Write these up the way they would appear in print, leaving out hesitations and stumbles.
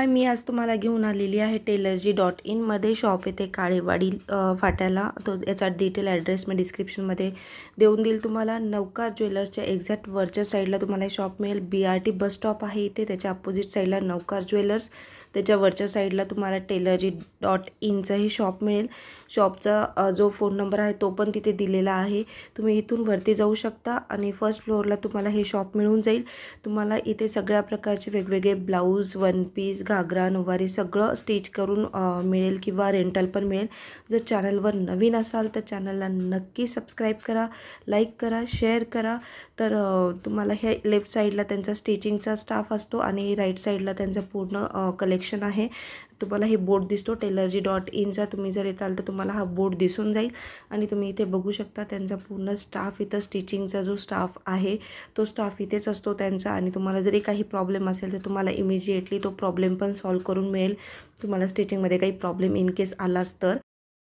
मी आज तुम्हाला घेऊन आलेली आहे टेलरजी.in मध्ये शॉप येथे काळेवाडी फाट्याला। तो याचा डिटेल ॲड्रेस मी डिस्क्रिप्शनमध्ये देऊन देईल तुम्हाला। नवकार ज्वेलर्सच्या एक्झॅक्ट वरच्या साईडला तुम्हाला शॉप मिळेल। BRT बस स्टॉप आहे इथे, त्याच्या अपोजिट साईडला नवकार ज्वेलर्स, त्याच्या वरच्या साईडला तुम्हाला टेलरजी.in चं हे शॉप मिळेल। शॉपचा जो फोन नंबर आहे तो पण तिथे दिलेला आहे। तुम्ही इथून वरती जाऊ शकता आणि फर्स्ट फ्लोअरला तुम्हाला हे शॉप मिळून जाईल। तुम्हाला इथे सगळ्या प्रकारचे वेगवेगळे ब्लाउज, वन पीस, घागरा, नऊवारी सगळं स्टिच करून मिळेल किंवा रेंटल पण मिळेल। जर चॅनलवर नवीन असाल तर चॅनलला नक्की सबस्क्राईब करा, लाईक करा, शेअर करा। तर तुम्हाला हे लेफ्ट साईडला त्यांचा स्टिचिंगचा स्टाफ असतो आणि राईट साईडला त्यांचा पूर्ण कलेक्शन आहे। तुम्हाला हे बोर्ड दिसतो टेलरजी.in चा। तुम्ही जर येताल तर तुम्हाला हा बोर्ड दिसून जाईल आणि तुम्ही इथे बघू शकता त्यांचा पूर्ण स्टाफ। इथं स्टिचिंगचा जो स्टाफ आहे तो स्टाफ इथेच असतो त्यांचा। आणि तुम्हाला जरी काही प्रॉब्लेम असेल तर तुम्हाला इमिजिएटली तो प्रॉब्लेम पण सॉल्व करून मिळेल। तुम्हाला स्टिचिंगमध्ये काही प्रॉब्लेम इन केस आलाच तर।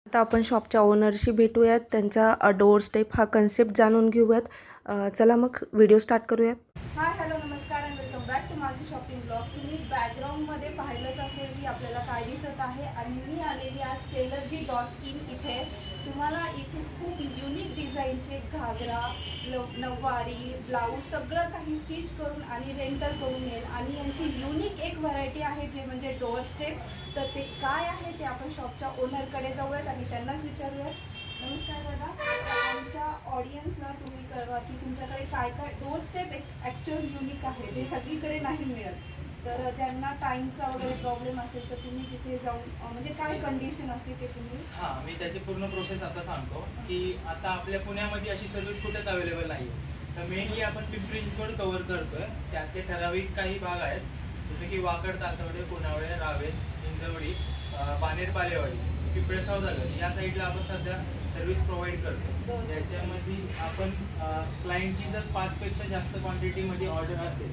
आता आपण शॉपच्या ओनरशी भेटूयात, त्यांचा डोअर स्टेप हा कन्सेप्ट जाणून घेऊयात। चला मग व्हिडिओ स्टार्ट करूयात। हाय, हॅलो, नमस्कार अँड वेलकम बॅक टू माझी शॉपिंग ब्लॉग। तुम्ही बॅकग्राऊंडमध्ये पाहिलंच असेल की आपल्याला काय दिसत आहे आणि मी आलेली आज टेलरजी.in इथे। तुम्हाला इथे खूप युनिक डिझाईनचे घागरा, नऊवारी, ब्लाऊज सगळं काही स्टिच करून आणि रेंटल करून मिळेल। आणि यांची युनिक एक व्हरायटी आहे जे म्हणजे डोअर स्टेप। तर ते काय आहे ते आपण शॉपच्या ओनरकडे जाऊयात आणि त्यांनाच विचारूयात। नमस्कार दादा, आमच्या ऑडियन्सला तुम्ही कळवा की तुमच्याकडे काय काय डोअर स्टेप एक ॲक्च्युअल युनिक आहे जे सगळीकडे नाही मिळत। तर ज्यांना टाईमचा वगैरे प्रॉब्लेम असेल तर तुम्ही तिथे जाऊन म्हणजे काय कंडिशन असते ते तुम्ही। हां, मी त्याची पूर्ण प्रोसेस आता सांगतो की आता आपल्या पुण्यामध्ये अशी सर्व्हिस कुठेच अवेलेबल नाही आहे। तर मेनली आपण पिंपरी चिंचवड कव्हर करतोय। त्यातले ठराविक काही भाग आहेत जसे की वाकड, तातवडे, पुनावळे, रावेर, हिंजवडी, बानेर, पालेवाडी, पिंपळेसाव नगर या साईडला आपण सध्या सर्व्हिस प्रोव्हाइड करतो। त्याच्यामध्ये आपण क्लायंटची जर 5 पेक्षा जास्त क्वांटिटीमध्ये ऑर्डर असेल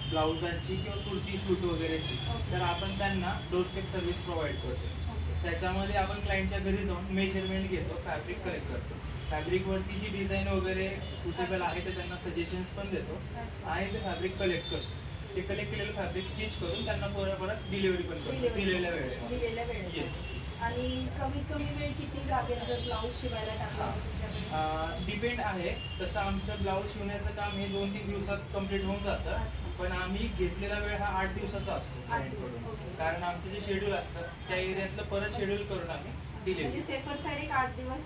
ब्लाउजांची किंवा कुर्ती, सूट वगैरेची, तर आपण त्यांना डोअर स्टेप सर्व्हिस प्रोव्हाइड करतो। त्याच्यामध्ये आपण क्लायंटच्या घरी जाऊन मेजरमेंट घेतो, फॅब्रिक कलेक्ट करतो, फॅब्रिकवरती जी डिझाईन वगैरे सुटेबल आहे ते त्यांना सजेशन्स पण देतो आणि ते फॅब्रिक कलेक्ट करतो। ते कलेक्ट केलेलं फॅब्रिक स्टिच करून त्यांना परत डिलिव्हरी पण करतो दिलेल्या वेळेत। येस। आणि कमीत कमी वेळ किती लागेल जर ब्लाऊज शिवायला टाकला? डिपेंड आहे तसं। आमचं ब्लाऊज शिवण्याचं काम हे 2-3 दिवसात कंप्लीट होऊन जातं, पण आम्ही घेतलेला वेळ हा 8 दिवसाचा असतो क्लायंटकडून। कारण आमचे जे शेड्यूल असतात त्या एरियातलं परत शेड्यूल करून आम्ही म्हणजे सेफर साईड एक 8 दिवस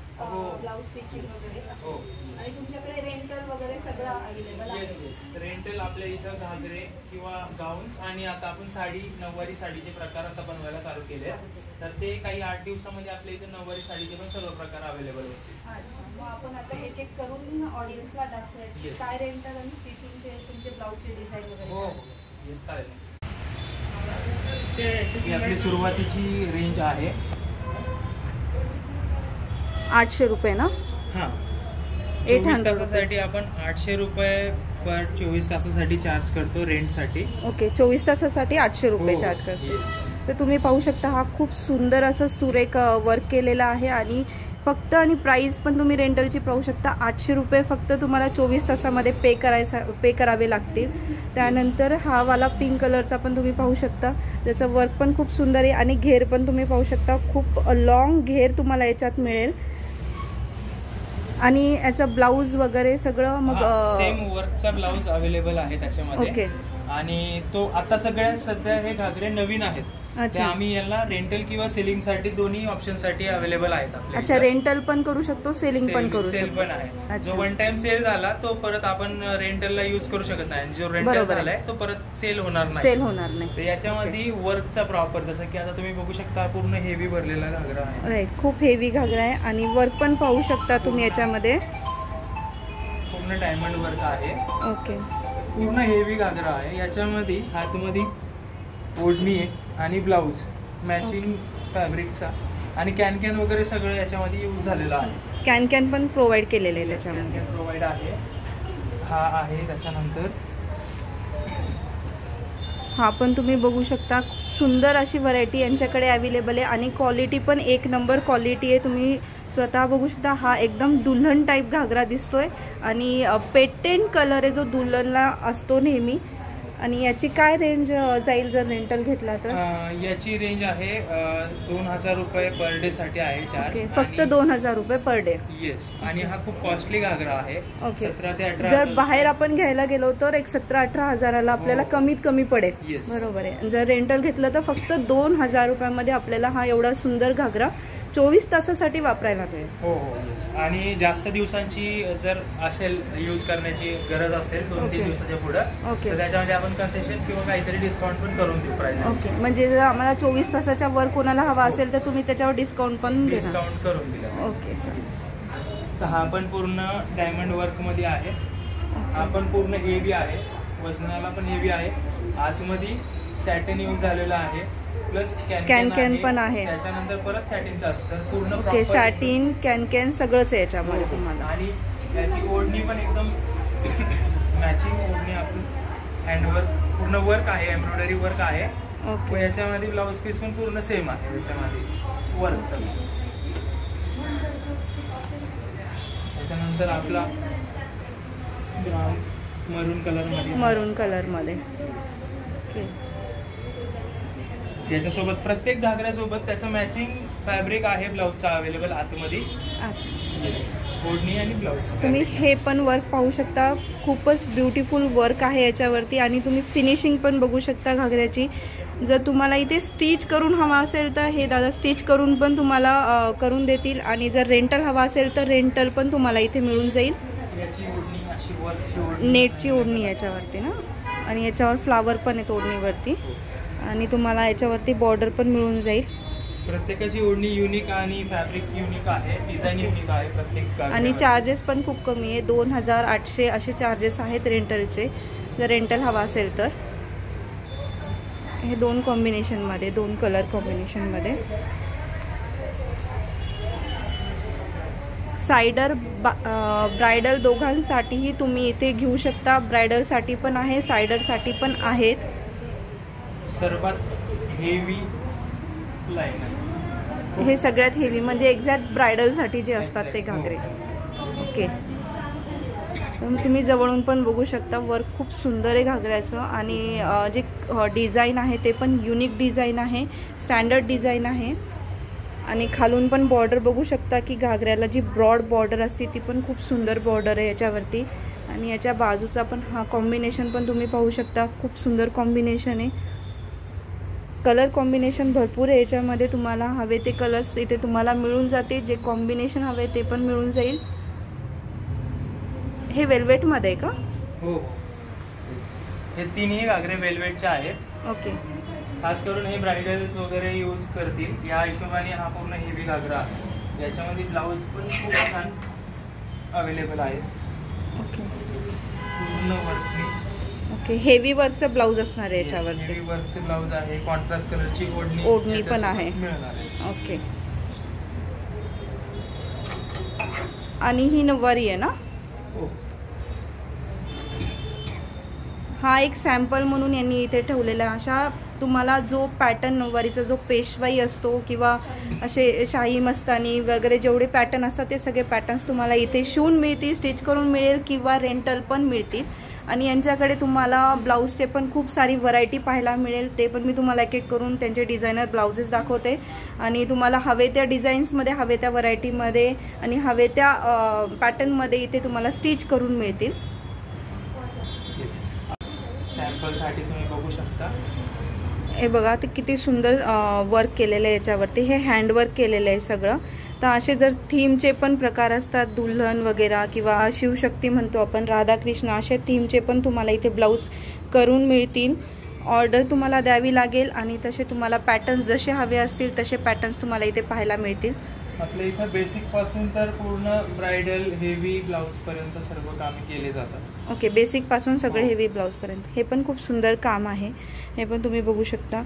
ब्लाऊज स्टिचिंग वगैरे असतो। आणि तुमच्याकडे रेंटल वगैरे सगळं अवेलेबल आहे? येस, रेंटल आपल्या इथं घागरे किंवा गाऊन्स आणि आता आपण साडी, नऊवारी साडीचे प्रकार आता बनवायला चालू केले। तर ते काही 8 दिवसामध्ये आपल्या इथे नऊवारी साडीचे पण सर्व प्रकार अवेलेबल होते। अच्छा, मग आपण आता एक एक करून ऑडियन्सला दाखवूया काय रेंटल आणि स्टिचिंगचे तुमचे ब्लाऊजचे डिझाईन वगैरे। हो, येस, चालेल। ही आपली सुरुवातीची रेंज आहे 800 रुपये ना? हां, 24 तासासाठी आपण 800 रुपये पर 24 तासासाठी चार्ज करतो रेंटसाठी। ओके, 24 तासासाठी 800 रुपये चार्ज करतो। तर तुम्ही पाहू शकता हा खूप सुंदर असं सुरेख वर्क केलेला आहे आणि फक्त आणि प्राईस पण तुम्ही रेंटलची पाहू शकता 800 रुपये फक्त तुम्हाला 24 तासामध्ये पे करावे लागतील। त्यानंतर हा वाला पिंक कलरचा पण तुम्ही पाहू शकता, त्याचं वर्क पण खूप सुंदर आहे आणि घेर पण तुम्ही पाहू शकता, खूप लॉंग घेर तुम्हाला याच्यात मिळेल। आणि याचा ब्लाऊज वगैरे सगळं मग सेम वर्कचा ब्लाऊज अवेलेबल आहे त्याच्यामध्ये। ओके। आणि तो आता सगळ्यात सध्या हे घागरे नवीन आहेत, ते आम्ही याला रेंटल किंवा सेलिंग साठी दोन्ही ऑप्शन साठी अवेलेबल आहेत आपल्याला। अच्छा, रेंटल पण करू शकतो, सेलिंग पण करू शकतो। सेल पण आहे। जो वन टाइम सेल झाला तो परत आपण रेंटलला यूज करू शकत नाही, जो रेंटल झालाय तो परत सेल होणार नाही। तर याच्यामध्ये वर्कचा प्रॉपर जसं की आता तुम्ही बघू शकता पूर्ण हेवी भरलेला घागरा आहे। राईट, खूप हेवी घागरा आहे आणि वर्क पण पाहू शकता तुम्ही याच्यामध्ये पूर्ण डायमंड वर्क आहे। ओके, पूर्ण हेवी घागरा आहे। याच्यामध्ये हातमध्ये ओढणी आहे आणि ब्लाऊज मॅचिंग फॅब्रिकचा आणि कॅन वगैरे सगळं याच्यामध्ये यूज झालेलं आहे। कॅन पण प्रोव्हाइड केलेले आहे त्याच्यामध्ये, प्रोव्हाइड आहे। हा आहे, त्याच्यानंतर हा पण तुम्ही बघू शकता, सुंदर अशी व्हरायटी यांच्याकडे अवेलेबल आहे आणि क्वालिटी पण एक नंबर क्वालिटी आहे। तुम्ही स्वतः बघू शकता, हा एकदम दुल्हन टाईप घागरा दिसतोय आणि पेटेंट कलर आहे जो दुल्हनला असतो नेहमी। आणि याची काय रेंज जाईल जर रेंटल घेतला तर? याची रेंज आहे 2000 रुपये पर डे साठी आहे चार्ज. ओके, फक्त 2000 रुपये पर डे. येस. आणि हा खूप कॉस्टली घागरा आहे. ओके. 17 ते 18 जर बाहेर आपण घ्यायला गेलो तर एक 17-18 हजाराला आपल्याला कमीत कमी पडेल. Yes. बरोबर आहे. जर रेंटल घेतलं तर फक्त 2000 रुपयामध्ये आपल्याला हा एवढा सुंदर घागरा 24 तासासाठी वापरायला मिळेल. हो हो. येस. आणि जास्त दिवसांची जर असेल यूज करण्याची गरज असेल 2-3 दिवसाच्या पुढे, ओके. तर त्याच्यामध्ये आपण कन्सेशन किंवा काहीतरी डिस्काउंट पण करून देऊ प्राइस. ओके, म्हणजे जर आम्हाला 24 तासाच्या वर कोणाला हवा असेल तर तुम्ही त्याच्यावर डिस्काउंट पण देणार. डिस्काउंट करून दिला. ओके, चालेल. तर हा पण पूर्ण डायमंड वर्क मध्ये आहे. हा पण पूर्ण हेवी आहे, वजनाला पण हेवी आहे. आतमध्ये सॅटिन यूज झालेला आहे, प्लस कॅन पण आहे. त्याच्यानंतर परत सॅटिनचं असतं पूर्ण. ओके, सॅटिन कॅन सगळंच आहे याच्यामध्ये तुम्हाला. आणि याची ओढणी पण एकदम मॅचिंग ओढणी. आपण हँडवर्क पूर्ण वर्क आहे, एम्ब्रॉयडरी वर्क आहे. ओके. याच्यामध्ये ब्लाउज पीस पण पूर्ण सेम आहे त्याच्यामध्ये वर्कचं. त्याच्यानंतर आपला मरून कलर मध्ये. ओके. त्याच्यासोबत प्रत्येक घागऱ्यासोबत त्याचं मॅचिंग फॅब्रिक आहे ब्लाउजचा अवेलेबल आतमध्ये. ओढणी आणि ब्लाउज. तुम्ही हे पण वर्क पाहू शकता, खूपच ब्युटिफुल वर्क आहे याच्यावरती. आणि तुम्ही फिनिशिंग पण बघू शकता घागऱ्याची. जर तुम्हाला इथे स्टिच करून हवा असेल तर हे दादा स्टिच करून पण तुम्हाला करून देतील. आणि जर रेंटल हवा असेल तर रेंटल पण तुम्हाला इथे मिळून जाईल. याची ओढणी अशी वर्कची नेटची ओढणी याच्यावरती ना, आणि याच्यावर फ्लावर पण आहेत ओढणीवरती. आणि तुम्हाला याच्यावरती बॉर्डर पण मिळून जाईल. प्रत्येकाची ओढणी युनिक आणि फॅब्रिक युनिक आहे, डिझाईन युनिक आहे प्रत्येक. आणि चार्जेस पण खूप कमी आहे, 2800 असे चार्जेस आहेत रेंटलचे. जर रेंटल हवा असेल तर हे 2 कॉम्बिनेशनमध्ये, 2 कलर कॉम्बिनेशनमध्ये. सायडर ब्रायडल दोघांसाठीही तुम्ही इथे घेऊ शकता. ब्रायडलसाठी पण आहे, सायडरसाठी पण आहेत. सर्वात हेवी लाईन आहे हे सगळ्यात हेवी, म्हणजे एक्झॅक्ट ब्रायडलसाठी जे असतात ते घागरे. ओके. तुम्ही जवळून पण बघू शकता, वर्क खूप सुंदर आहे घागऱ्याचं. आणि जे डिझाईन आहे ते पण युनिक डिझाईन आहे, स्टँडर्ड डिझाईन आहे. आणि खालून पण बॉर्डर बघू शकता की घागऱ्याला जी ब्रॉड बॉर्डर असते ती पण खूप सुंदर बॉर्डर आहे याच्यावरती. आणि याच्या बाजूचा पण हा कॉम्बिनेशन पण तुम्ही पाहू शकता, खूप सुंदर कॉम्बिनेशन आहे. कलर कॉम्बिनेशन भरपूर आहे याच्यामध्ये. तुम्हाला हवे ते कलर्स इथे तुम्हाला मिळून जाते. जे कॉम्बिनेशन हवे ते पण मिळून जाईल. हे वेल्वेटमध्ये आहे का? हो. हे तिन्ही घागरे वेल्वेटचे आहेत. ओके. खास करून हे ब्रायडल्स वगैरे यूज करतील या हिशोबाने हा पूर्ण हेवी घागरा आहे. याच्यामध्ये ब्लाऊज पण खूप छान अवेलेबल आहे. ओके. पूर्ण वर्कनी. ओके, हेवी वर्कचं ब्लाऊज असणार आहे याच्यावरती. हेवी वर्कचे ब्लाऊज आहे, कॉन्ट्रास्ट कलरची ओढणी पण आहे. मिळणार आहे. ओके. आणि ही नऊवारी आहे ना? हो. हा एक सॅम्पल म्हणून यांनी इथे ठेवलेला. अशा तुम्हाला जो पॅटर्न नऊवारीचा जो पेशवाई असतो किंवा असे शाही मस्तानी वगैरे जेवढे पॅटर्न असतात ते सगळे पॅटर्न्स तुम्हाला इथे शिवून मिळतील, स्टिच करून मिळेल किंवा रेंटल पण मिळतील. आणि यांच्याकडे तुम्हाला ब्लाऊजचे पण खूप सारी व्हरायटी पाहायला मिळेल. ते पण मी तुम्हाला एक एक करून त्यांचे डिझायनर ब्लाउजेस दाखवते. आणि तुम्हाला हवे त्या डिझाईन्समध्ये, हवे त्या व्हरायटीमध्ये आणि हवे त्या पॅटर्नमध्ये इथे तुम्हाला स्टिच करून मिळतील. सॅम्पलसाठी तुम्ही बघू शकता. हे बघा, ते किती सुंदर वर्क केलेलं आहे याच्यावरती. हे हँडवर्क केलेलं आहे सगळं. तर असे जर थीमचे पण प्रकार असतात, दुल्हन वगैरे किंवा शिवशक्ती म्हणतो आपण, राधाकृष्ण, असे थीमचे पण तुम्हाला इथे ब्लाऊज करून मिळतील. ऑर्डर तुम्हाला द्यावी लागेल आणि तसे तुम्हाला पॅटर्न्स जसे हवे असतील तसे पॅटर्न्स तुम्हाला इथे पाहायला मिळतील. आपल्या इथं बेसिक पासून तर पूर्ण ब्रायडल हेवी ब्लाऊज पर्यंत सर्व कामे केले जातात. ओके, बेसिक पासून सगळे हेवी ब्लाऊज पर्यंत. हे पण खूप सुंदर काम आहे, हे पण तुम्ही बघू शकता.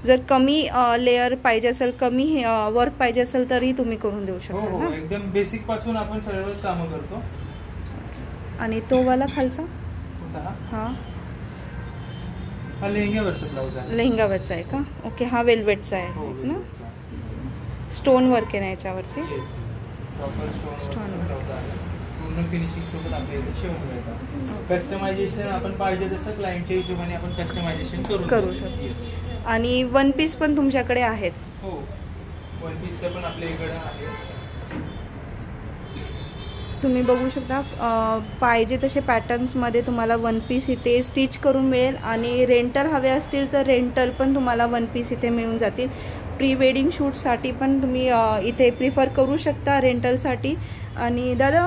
जर कमी लेअर पाहिजे असेल, कमी वर्क पाहिजे असेल तरी तुम्ही करून देऊ शकता. हो, एकदम बेसिक पासून आपण सर्वच कामं करतो. आणि तो वाला खालचा हा लेहंग्यावरचा ब्लाऊज आहे. लेहंगावरचा आहे का? ओके. हा वेल्वेटचा आहे ना? स्टोन वर्क आहे ना याच्यावरती? Stone work. पूर्ण फिनिशिंग सोबत आपल्या इथे शिवून मिळतात. कस्टमायझेशन आपण पाहिजे तसं क्लायंटच्या हिशोबाने आपण कस्टमायझेशन करू शकतो. येस. आणि वन पीस पण तुमच्याकडे आहेत. हो, वन पीसचं पण आपल्या इकडं आहे. तुम्ही बघू शकता पाहिजे तसे पॅटर्न्समध्ये तुम्हाला वन पीस इथे स्टिच करून मिळेल आणि रेंटल हवे असतील तर रेंटल पण तुम्हाला वन पीस इथे मिळून जातील. प्री वेडिंग शूटसाठी पण तुम्ही इथे प्रिफर करू शकता रेंटलसाठी. आणि दादा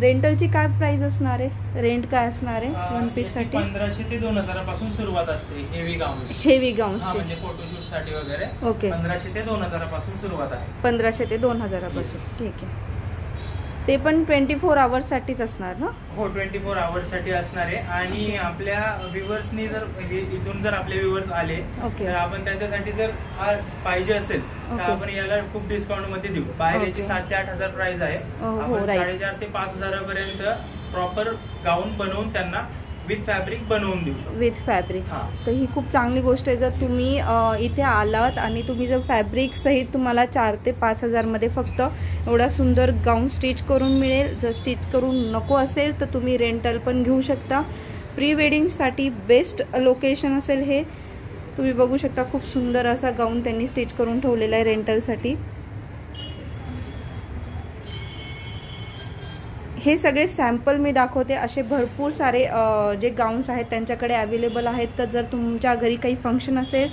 रेंटलची काय प्राइस असणार आहे, रेंट काय असणार आहे वन पीससाठी? 1500 ते 2000 पासून सुरुवात असते हेवी गाऊन. हेवी गाऊन्स म्हणजे फोटोशूट साठी वगैरे. ओके. 1500 ते 2000 पासून सुरुवात आहे. 1500 ते 2000 पासून. ठीक आहे. ते पण 24 आवर्ससाठीच असणार ना? हो, 24 आवर्ससाठी असणार आहे. आणि आपल्या व्ह्युअर्सनी जर इथून जर आपले व्ह्युअर्स आले तर आपण त्यांच्यासाठी जर हा पाहिजे असेल तर आपण याला खूप डिस्काउंट मध्ये देऊ. बाहेर याची 7 ते 8000 प्राइस आहे. आपण 4500 ते 5000 पर्यंत प्रॉपर गाऊन बनवून त्यांना विथ फॅब्रिक बनवून देऊ शकतो. With fabric. तर ही खूप चांगली गोष्ट आहे. जर तुम्ही इथे आलात आणि तुम्ही जर फॅब्रिक सहित तुम्हाला 4 ते 5000 मध्ये फक्त एवढा सुंदर गाऊन स्टिच करून मिळेल. जर स्टिच करून नको असेल तर तुम्ही रेंटल पण घेऊ शकता. प्री वेडिंगसाठी बेस्ट लोकेशन असेल हे. तुम्ही बघू शकता खूप सुंदर असा गाऊन त्यांनी स्टिच करून ठेवलेला आहे रेंटलसाठी. हे सगळे सॅम्पल मी दाखवते. असे भरपूर सारे जे गाऊन्स आहेत त्यांच्याकडे अवेलेबल आहेत. तर जर तुमच्या घरी काही फंक्शन असेल,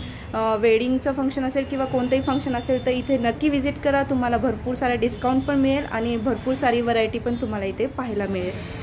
वेडिंगचं फंक्शन असेल किंवा कोणतंही फंक्शन असेल तर इथे नक्की विजिट करा. तुम्हाला भरपूर सारा डिस्काउंट पण मिळेल आणि भरपूर सारी व्हरायटी पण तुम्हाला इथे पाहायला मिळेल.